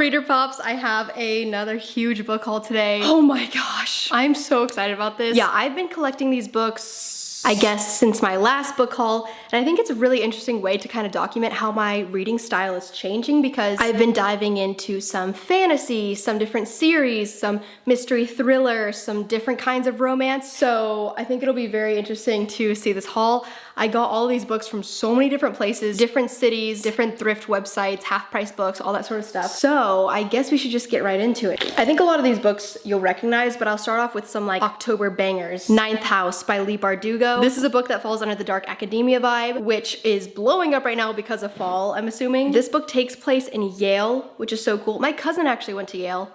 Reader Pops, I have another huge book haul today. Oh my gosh, I'm so excited about this. Yeah, I've been collecting these books, I guess, since my last book haul, and I think it's a really interesting way to kind of document how my reading style is changing, because I've been diving into some fantasy, some different series, some mystery thriller, some different kinds of romance, so I think it'll be very interesting to see this haul. I got all these books from so many different places, different cities, different thrift websites, half-price books, all that sort of stuff. So I guess we should just get right into it. I think a lot of these books you'll recognize, but I'll start off with some like October bangers. Ninth House by Leigh Bardugo. This is a book that falls under the dark academia vibe, which is blowing up right now because of fall, I'm assuming. This book takes place in Yale, which is so cool. My cousin actually went to Yale.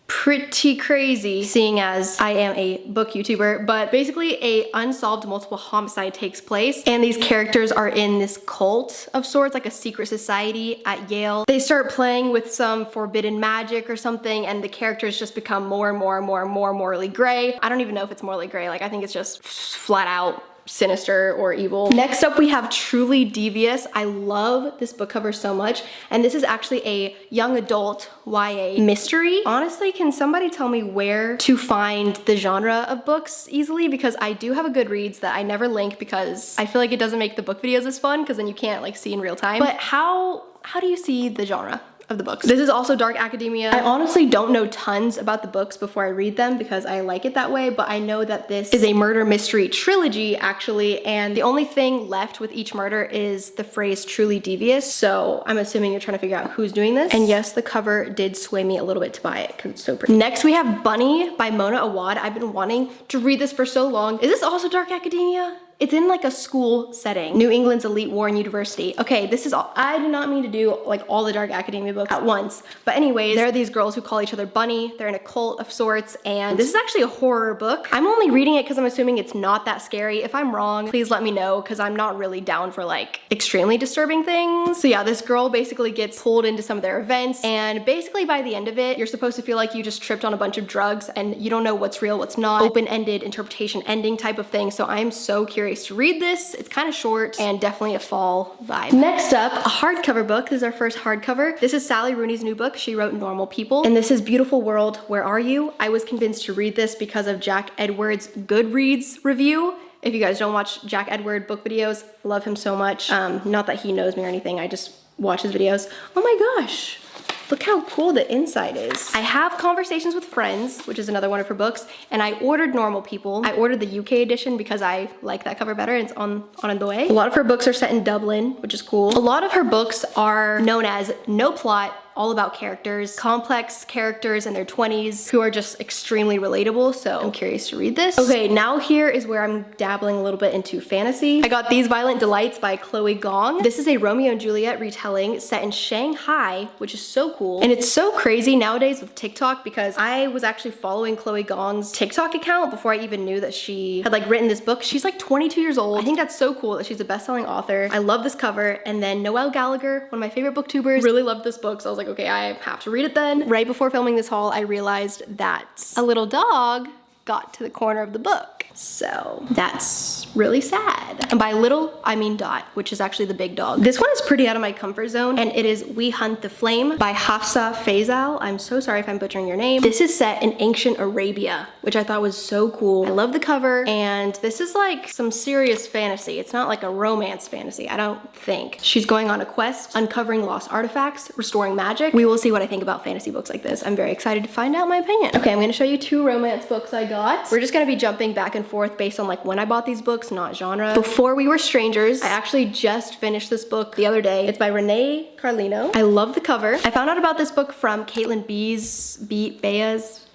Pretty crazy, seeing as I am a book YouTuber, but basically a unsolved multiple homicide takes place, and these characters are in this cult of sorts, like a secret society at Yale. They start playing with some forbidden magic or something, and the characters just become more and more and more and more morally gray. I don't even know if it's morally gray, like I think it's just flat out sinister or evil. Next up we have Truly Devious. I love this book cover so much, and this is actually a young adult YA mystery. Honestly, can somebody tell me where to find the genre of books easily? Because I do have a Goodreads that I never link because I feel like it doesn't make the book videos as fun, because then you can't like see in real time. But how do you see the genre of the books? This is also dark academia. I honestly don't know tons about the books before I read them because I like it that way, but I know that this is a murder mystery trilogy actually, and the only thing left with each murder is the phrase truly devious, so I'm assuming you're trying to figure out who's doing this. And yes, the cover did sway me a little bit to buy it because it's so pretty. Next we have Bunny by Mona Awad. I've been wanting to read this for so long. Is this also dark academia? It's in like a school setting. New England's elite Warren University. Okay, this is all, I do not mean to do like all the dark academia books at once. But anyways, there are these girls who call each other Bunny. They're in a cult of sorts, and this is actually a horror book. I'm only reading it because I'm assuming it's not that scary. If I'm wrong, please let me know, because I'm not really down for like extremely disturbing things. So yeah, this girl basically gets pulled into some of their events, and basically by the end of it, you're supposed to feel like you just tripped on a bunch of drugs and you don't know what's real, what's not. Open-ended interpretation ending type of thing. So I'm so curious to read this. It's kind of short and definitely a fall vibe. Next up, a hardcover book. This is our first hardcover. This is Sally Rooney's new book. She wrote Normal People, and this is Beautiful World, Where Are You? I was convinced to read this because of Jack Edward's Goodreads review. If you guys don't watch Jack Edward book videos, love him so much. Not that he knows me or anything, I just watch his videos. Oh my gosh. Look how cool the inside is. I have Conversations with Friends, which is another one of her books, and I ordered Normal People. I ordered the UK edition because I like that cover better, and it's on the way. A lot of her books are set in Dublin, which is cool. A lot of her books are known as no plot, all about characters, complex characters in their 20s who are just extremely relatable, so I'm curious to read this. Okay, now here is where I'm dabbling a little bit into fantasy. I got These Violent Delights by Chloe Gong. This is a Romeo and Juliet retelling set in Shanghai, which is so cool. And it's so crazy nowadays with TikTok, because I was actually following Chloe Gong's TikTok account before I even knew that she had like written this book. She's like 22 years old. I think that's so cool that she's a best-selling author. I love this cover. And then Noelle Gallagher, one of my favorite booktubers, really loved this book, so I was like, okay, I have to read it then. Right before filming this haul, I realized that a little dog got to the corner of the book. So that's really sad. And by little, I mean Dot, which is actually the big dog. This one is pretty out of my comfort zone, and it is We Hunt the Flame by Hafsa Faisal. I'm so sorry if I'm butchering your name. This is set in ancient Arabia, which I thought was so cool. I love the cover, and this is like some serious fantasy. It's not like a romance fantasy, I don't think. She's going on a quest, uncovering lost artifacts, restoring magic. We will see what I think about fantasy books like this. I'm very excited to find out my opinion. Okay, I'm gonna show you two romance books I got. We're just gonna be jumping back and forth based on like when I bought these books, not genre. Before We Were Strangers, I actually just finished this book the other day. It's by Renee Carlino. I love the cover. I found out about this book from Caitlin Baez.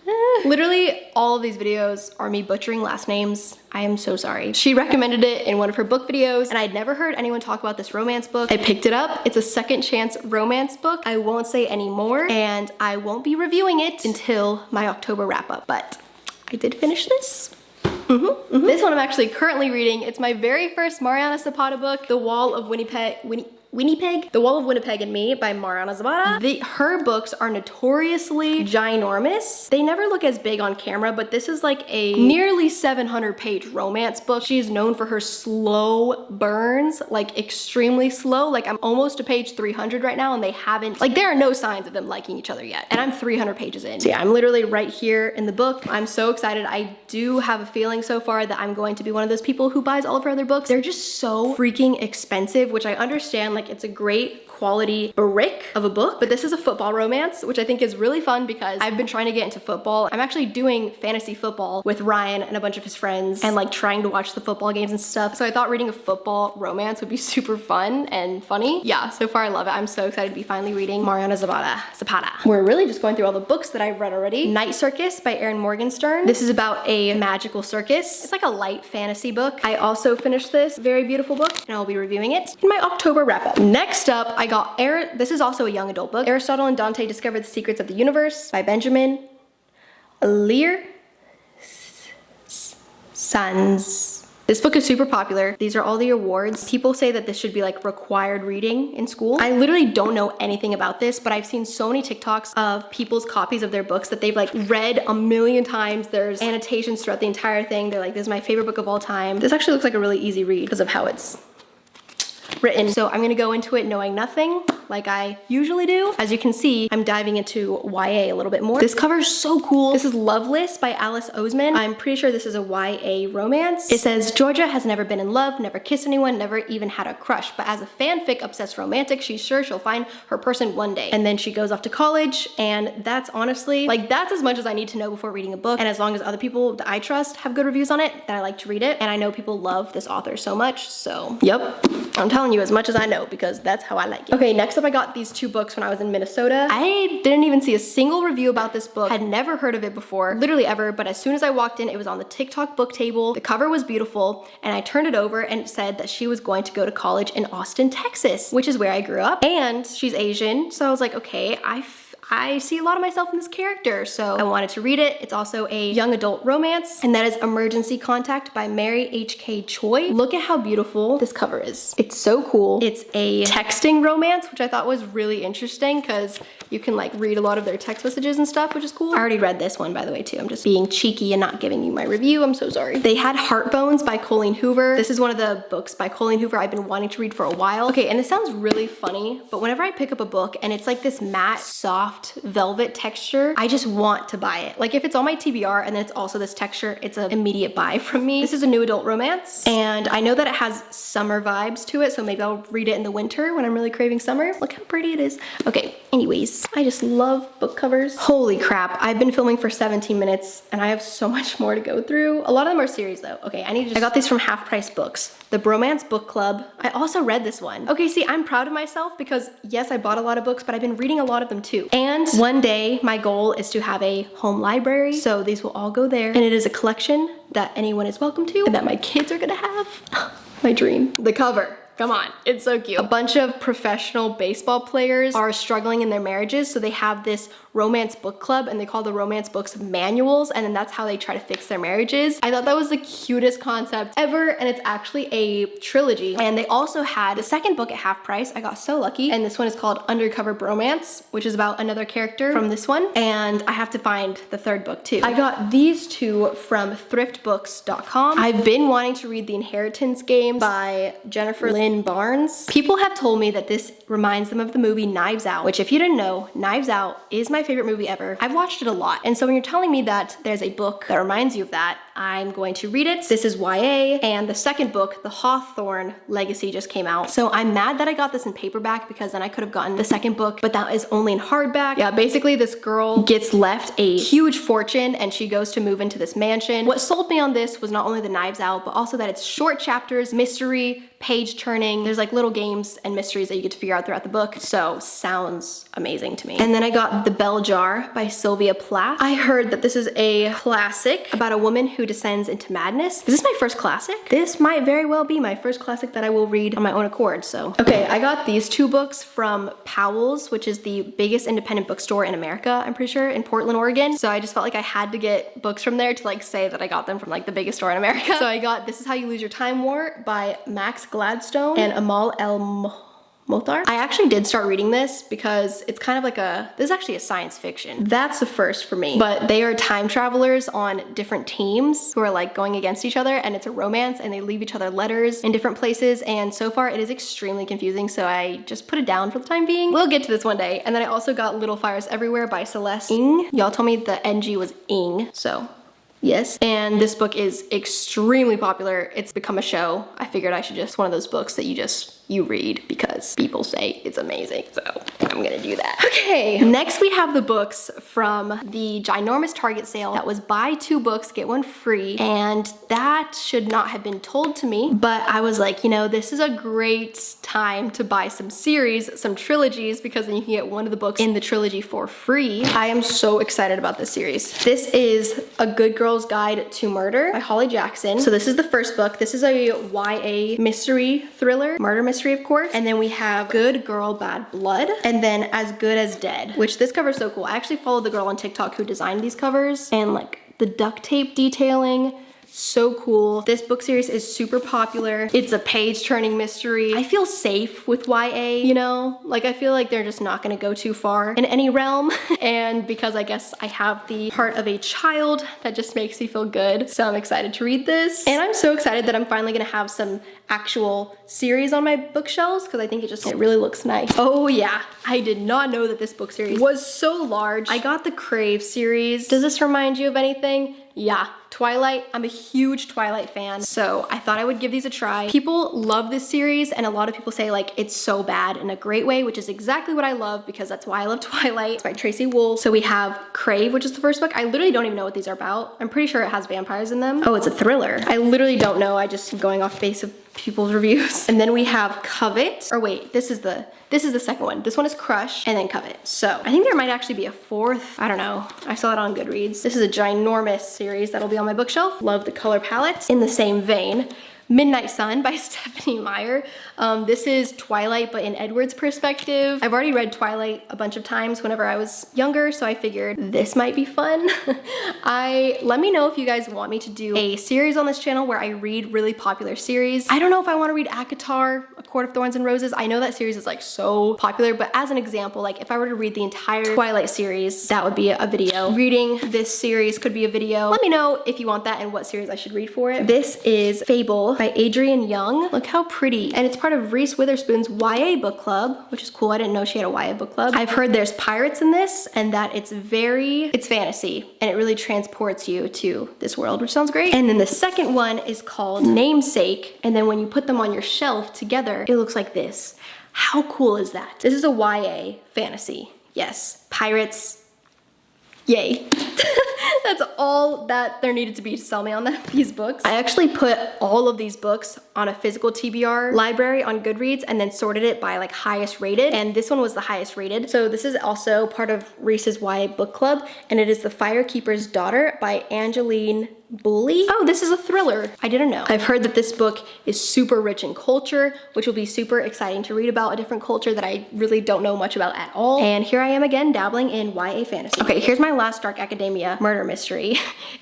Literally all of these videos are me butchering last names. I am so sorry. She recommended it in one of her book videos, and I'd never heard anyone talk about this romance book. I picked it up. It's a second chance romance book. I won't say any more, and I won't be reviewing it until my October wrap up, but I did finish this. This one I'm actually currently reading. It's my very first Mariana Zapata book, The Wall of Winnipeg. Winnipeg. The Wall of Winnipeg and Me by Mariana Zapata. Her books are notoriously ginormous. They never look as big on camera, but this is like a nearly 700-page romance book. She is known for her slow burns, like extremely slow. Like I'm almost to page 300 right now and they haven't, like there are no signs of them liking each other yet. And I'm 300 pages in. So yeah, I'm literally right here in the book. I'm so excited. I do have a feeling so far that I'm going to be one of those people who buys all of her other books. They're just so freaking expensive, which I understand, like it's a great quality brick of a book, but this is a football romance, which I think is really fun because I've been trying to get into football. I'm actually doing fantasy football with Ryan and a bunch of his friends and like trying to watch the football games and stuff. So I thought reading a football romance would be super fun and funny. Yeah, so far I love it. I'm so excited to be finally reading Mariana Zapata. We're really just going through all the books that I've read already. Night Circus by Erin Morgenstern. This is about a magical circus. It's like a light fantasy book. I also finished this very beautiful book and I'll be reviewing it in my October wrap up. Next up, I got this is also a young adult book. Aristotle and Dante Discover the Secrets of the Universe by Benjamin Lear Sons. This book is super popular. These are all the awards. People say that this should be like required reading in school. I literally don't know anything about this, but I've seen so many TikToks of people's copies of their books that they've like read a million times. There's annotations throughout the entire thing. They're like, this is my favorite book of all time. This actually looks like a really easy read because of how it's written. So I'm gonna go into it knowing nothing like I usually do. As you can see, I'm diving into YA a little bit more. This cover is so cool. This is Loveless by Alice Oseman. I'm pretty sure this is a YA romance. It says, Georgia has never been in love, never kissed anyone, never even had a crush, but as a fanfic obsessed romantic, she's sure she'll find her person one day. And then she goes off to college, and that's honestly, like that's as much as I need to know before reading a book. And as long as other people that I trust have good reviews on it, then I like to read it. And I know people love this author so much, so yep. I'm telling you as much as I know because that's how I like it. Okay, next up I got these two books when I was in Minnesota. I didn't even see a single review about this book. Had never heard of it before, literally ever, but as soon as I walked in, it was on the TikTok book table. The cover was beautiful, and I turned it over and it said that she was going to go to college in Austin, Texas, which is where I grew up, and she's Asian, so I was like, okay, I see a lot of myself in this character, so I wanted to read it. It's also a young adult romance, and that is Emergency Contact by Mary H.K. Choi. Look at how beautiful this cover is. It's so cool. It's a texting romance, which I thought was really interesting because you can like read a lot of their text messages and stuff, which is cool. I already read this one, by the way, too. I'm just being cheeky and not giving you my review. I'm so sorry. They had Heartbones by Colleen Hoover. This is one of the books by Colleen Hoover I've been wanting to read for a while. Okay, and this sounds really funny, but whenever I pick up a book and it's like this matte, soft, velvet texture, I just want to buy it. Like if it's on my TBR and then it's also this texture, it's an immediate buy from me. This is a new adult romance, and I know that it has summer vibes to it, so maybe I'll read it in the winter when I'm really craving summer. Look how pretty it is. Okay, anyways, I just love book covers. Holy crap, I've been filming for 17 minutes and I have so much more to go through. A lot of them are series though. Okay, I got these from Half Price Books. The Bromance Book Club. I also read this one. Okay, see, I'm proud of myself because yes, I bought a lot of books, but I've been reading a lot of them too. And one day, my goal is to have a home library, so these will all go there. And it is a collection that anyone is welcome to and that my kids are gonna have. My dream. The cover. Come on, it's so cute. A bunch of professional baseball players are struggling in their marriages, so they have this romance book club and they call the romance books manuals, and then that's how they try to fix their marriages. I thought that was the cutest concept ever, and it's actually a trilogy. And they also had the second book at half price. I got so lucky, and this one is called Undercover Bromance, which is about another character from this one, and I have to find the third book too. I got these two from thriftbooks.com. I've been wanting to read The Inheritance Game by Jennifer Lynn Barnes. People have told me that this reminds them of the movie Knives Out, which if you didn't know, Knives Out is my favorite movie ever. I've watched it a lot. And so when you're telling me that there's a book that reminds you of that, I'm going to read it. This is YA, and the second book, The Hawthorne Legacy, just came out. So I'm mad that I got this in paperback because then I could have gotten the second book, but that is only in hardback. Yeah, basically this girl gets left a huge fortune and she goes to move into this mansion. What sold me on this was not only the Knives Out, but also that it's short chapters, mystery, page turning. There's like little games and mysteries that you get to figure out throughout the book. So sounds amazing to me. And then I got The Bell Jar by Sylvia Plath. I heard that this is a classic about a woman who descends into madness. Is this my first classic? This might very well be my first classic that I will read on my own accord, so. Okay, I got these two books from Powell's, which is the biggest independent bookstore in America, I'm pretty sure, in Portland, Oregon. So I just felt like I had to get books from there to like say that I got them from like the biggest store in America. So I got This Is How You Lose Your Time War by Max Gladstone and Amal El Mothar. I actually did start reading this because it's kind of like this is actually a science fiction. That's the first for me. But they are time travelers on different teams who are like going against each other, and it's a romance, and they leave each other letters in different places, and so far it is extremely confusing, so I just put it down for the time being. We'll get to this one day. And then I also got Little Fires Everywhere by Celeste Ng. Y'all told me the NG was Ing, so yes. And this book is extremely popular. It's become a show. I figured I should just, one of those books that you read because people say it's amazing. So I'm gonna do that. Okay, next we have the books from the ginormous Target sale that was buy 2 books, get 1 free. And that should not have been told to me, but I was like, you know, this is a great time to buy some series, some trilogies, because then you can get one of the books in the trilogy for free. I am so excited about this series. This is A Good Girl's Guide to Murder by Holly Jackson. So this is the first book. This is a YA mystery thriller, murder mystery, of course. And then we have Good Girl, Bad Blood, and then As Good as Dead, which this cover is so cool. I actually followed the girl on TikTok who designed these covers, and like the duct tape detailing, so cool. This book series is super popular. It's a page-turning mystery. I feel safe with YA, you know? Like, I feel like they're just not gonna go too far in any realm. And because I guess I have the heart of a child, that just makes me feel good. So I'm excited to read this. And I'm so excited that I'm finally gonna have some actual series on my bookshelves, because I think it really looks nice. Oh yeah, I did not know that this book series was so large. I got the Crave series. Does this remind you of anything? Yeah, Twilight. I'm a huge Twilight fan, so I thought I would give these a try. People love this series, and a lot of people say like it's so bad in a great way, which is exactly what I love, because that's why I love Twilight. It's by Tracy Wool. So we have Crave, which is the first book. I literally don't even know what these are about. I'm pretty sure it has vampires in them. Oh, it's a thriller. I literally don't know. I just going off base of people's reviews. And then we have Covet, or wait, this is the second one. This one is Crush, and then Covet. So I think there might actually be a fourth. I don't know. I saw it on Goodreads. This is a ginormous series that'll be on my bookshelf. Love the color palette. In the same vein, Midnight Sun by Stephanie Meyer. This is Twilight, but in Edward's perspective. I've already read Twilight a bunch of times whenever I was younger, so I figured this might be fun. Let me know if you guys want me to do a series on this channel where I read really popular series. I don't know if I want to read ACOTAR, A Court of Thorns and Roses. I know that series is like so popular, but as an example, like if I were to read the entire Twilight series, that would be a video. Reading this series could be a video. Let me know if you want that and what series I should read for it. This is Fable by Adrienne Young. Look how pretty. And it's part of Reese Witherspoon's YA book club, which is cool. I didn't know she had a YA book club. I've heard there's pirates in this, and that it's fantasy, and it really transports you to this world, which sounds great. And then the second one is called Namesake, and then when you put them on your shelf together, it looks like this. How cool is that? This is a YA fantasy. Yes, pirates, yay. That's all that there needed to be to sell me on these books. I actually put all of these books on a physical TBR library on Goodreads and then sorted it by like highest rated, and this one was the highest rated. So this is also part of Reese's YA book club, and it is The Firekeepers Daughter by Angeline Bully. Oh, this is a thriller. I didn't know. I've heard that this book is super rich in culture, which will be super exciting to read about, a different culture that I really don't know much about at all. And here I am again dabbling in YA fantasy. Okay, here's my last dark academia murder mystery.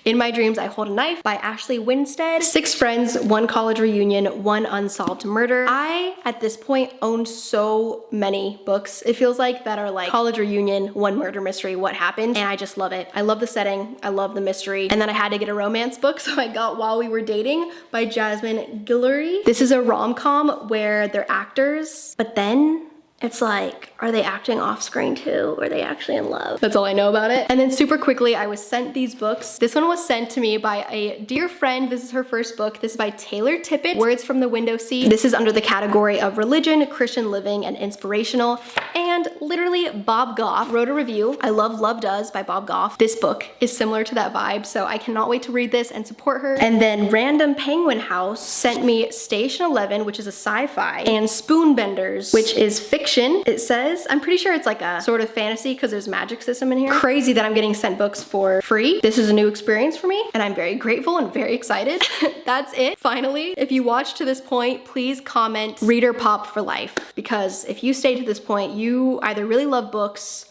In My Dreams I Hold a Knife by Ashley Winstead. 6 friends, 1 college reunion, 1 unsolved murder. I, at this point, own so many books, it feels like, that are like college reunion, 1 murder mystery, what happened? And I just love it. I love the setting. I love the mystery. And then I had to get a romance book, so I got While We Were Dating by Jasmine Guillory. This is a rom-com where they're actors, but then it's like, are they acting off screen too? Or are they actually in love? That's all I know about it. And then super quickly, I was sent these books. This one was sent to me by a dear friend. This is her first book. This is by Taylor Tippett, Words from the Window Seat. This is under the category of religion, Christian living, and inspirational. And literally, Bob Goff wrote a review. I love Love Does by Bob Goff. This book is similar to that vibe, so I cannot wait to read this and support her. And then Random Penguin House sent me Station 11, which is a sci-fi, and Spoonbenders, which is fiction. It says, I'm pretty sure it's like a sort of fantasy because there's magic system in here. Crazy that I'm getting sent books for free. This is a new experience for me, and I'm very grateful and very excited. That's it, finally. If you watched to this point, please comment Reader Pop for life, because if you stayed to this point, you either really love books.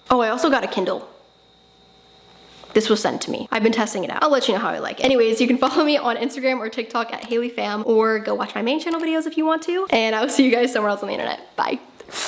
Oh, I also got a Kindle. this was sent to me. I've been testing it out. I'll let you know how I like it. Anyways, you can follow me on Instagram or TikTok at HaleyPham, or go watch my main channel videos if you want to. And I will see you guys somewhere else on the internet. Bye.